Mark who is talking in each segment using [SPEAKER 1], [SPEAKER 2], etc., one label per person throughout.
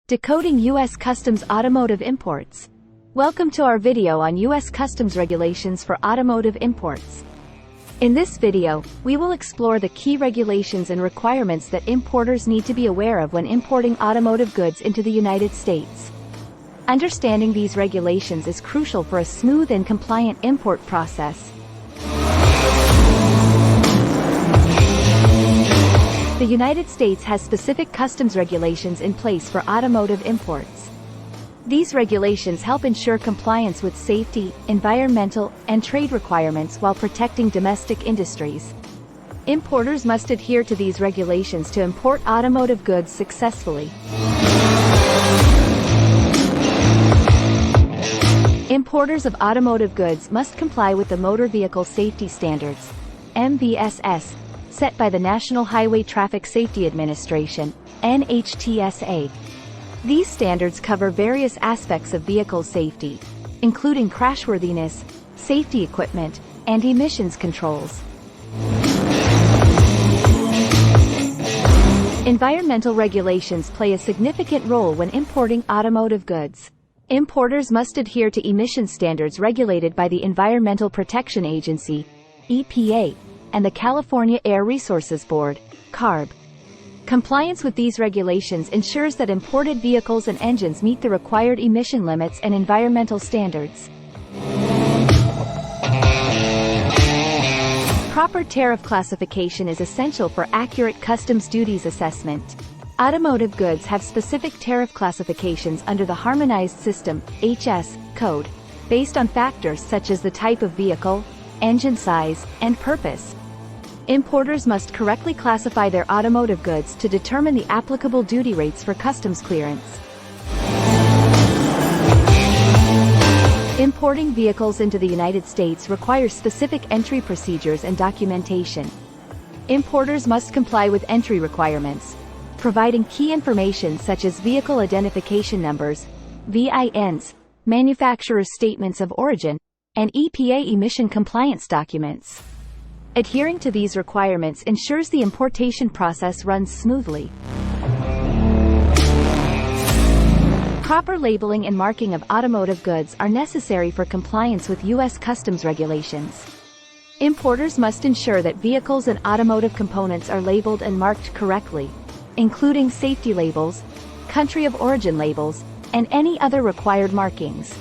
[SPEAKER 1] Decoding U.S. Customs Automotive Imports. Welcome to our video on U.S. Customs regulations for automotive imports. In this video, we will explore the key regulations and requirements that importers need to be aware of when importing automotive goods into the United States. Understanding these regulations is crucial for a smooth and compliant import process. The United States has specific customs regulations in place for automotive imports. These regulations help ensure compliance with safety, environmental, and trade requirements while protecting domestic industries. Importers must adhere to these regulations to import automotive goods successfully. Importers of automotive goods must comply with the Motor Vehicle Safety Standards, MVSS, set by the National Highway Traffic Safety Administration, NHTSA. These standards cover various aspects of vehicle safety, including crashworthiness, safety equipment, and emissions controls. Environmental regulations play a significant role when importing automotive goods. Importers must adhere to emission standards regulated by the Environmental Protection Agency, EPA, and the California Air Resources Board, CARB. Compliance with these regulations ensures that imported vehicles and engines meet the required emission limits and environmental standards. Proper tariff classification is essential for accurate customs duties assessment. Automotive goods have specific tariff classifications under the Harmonized System, HS, code, based on factors such as the type of vehicle, engine size, and purpose. Importers must correctly classify their automotive goods to determine the applicable duty rates for customs clearance. Importing vehicles into the United States requires specific entry procedures and documentation. Importers must comply with entry requirements, providing key information such as vehicle identification numbers, VINs, manufacturer's statements of origin, and EPA emission compliance documents. Adhering to these requirements ensures the importation process runs smoothly. Proper labeling and marking of automotive goods are necessary for compliance with U.S. customs regulations. Importers must ensure that vehicles and automotive components are labeled and marked correctly, including safety labels, country of origin labels, and any other required markings.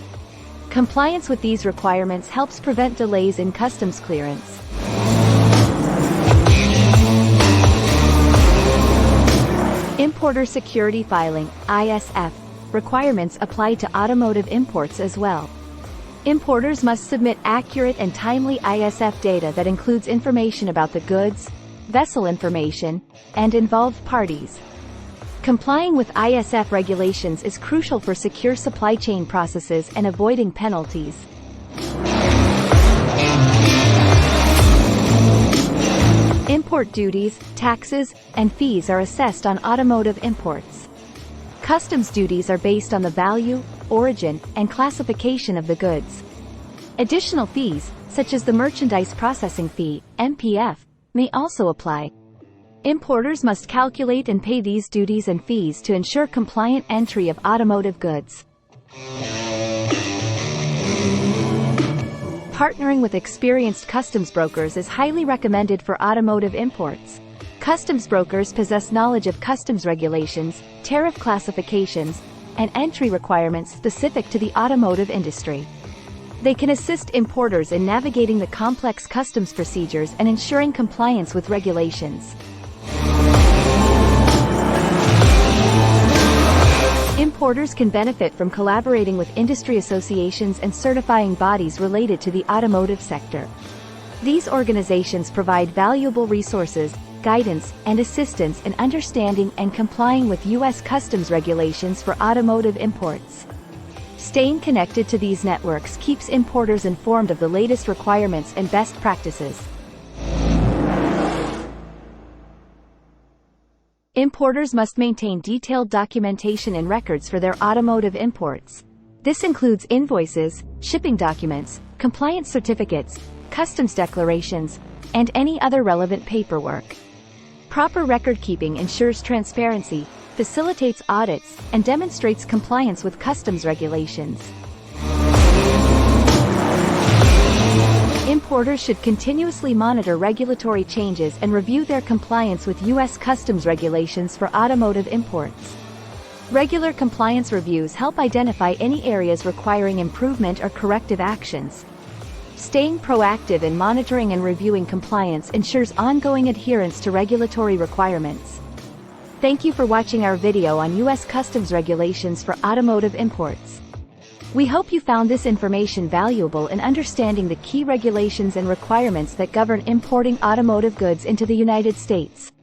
[SPEAKER 1] Compliance with these requirements helps prevent delays in customs clearance. Importer Security Filing, ISF, requirements apply to automotive imports as well. Importers must submit accurate and timely ISF data that includes information about the goods, vessel information, and involved parties. Complying with ISF regulations is crucial for secure supply chain processes and avoiding penalties. Import duties, taxes, and fees are assessed on automotive imports. Customs duties are based on the value, origin, and classification of the goods. Additional fees, such as the Merchandise Processing Fee, MPF, may also apply. Importers must calculate and pay these duties and fees to ensure compliant entry of automotive goods. Partnering with experienced customs brokers is highly recommended for automotive imports. Customs brokers possess knowledge of customs regulations, tariff classifications, and entry requirements specific to the automotive industry. They can assist importers in navigating the complex customs procedures and ensuring compliance with regulations. Importers can benefit from collaborating with industry associations and certifying bodies related to the automotive sector. These organizations provide valuable resources, guidance, and assistance in understanding and complying with U.S. customs regulations for automotive imports. Staying connected to these networks keeps importers informed of the latest requirements and best practices. Importers must maintain detailed documentation and records for their automotive imports. This includes invoices, shipping documents, compliance certificates, customs declarations, and any other relevant paperwork. Proper record keeping ensures transparency, facilitates audits, and demonstrates compliance with customs regulations. Importers should continuously monitor regulatory changes and review their compliance with U.S. customs regulations for automotive imports. Regular compliance reviews help identify any areas requiring improvement or corrective actions. Staying proactive in monitoring and reviewing compliance ensures ongoing adherence to regulatory requirements. Thank you for watching our video on U.S. customs regulations for automotive imports. We hope you found this information valuable in understanding the key regulations and requirements that govern importing automotive goods into the United States.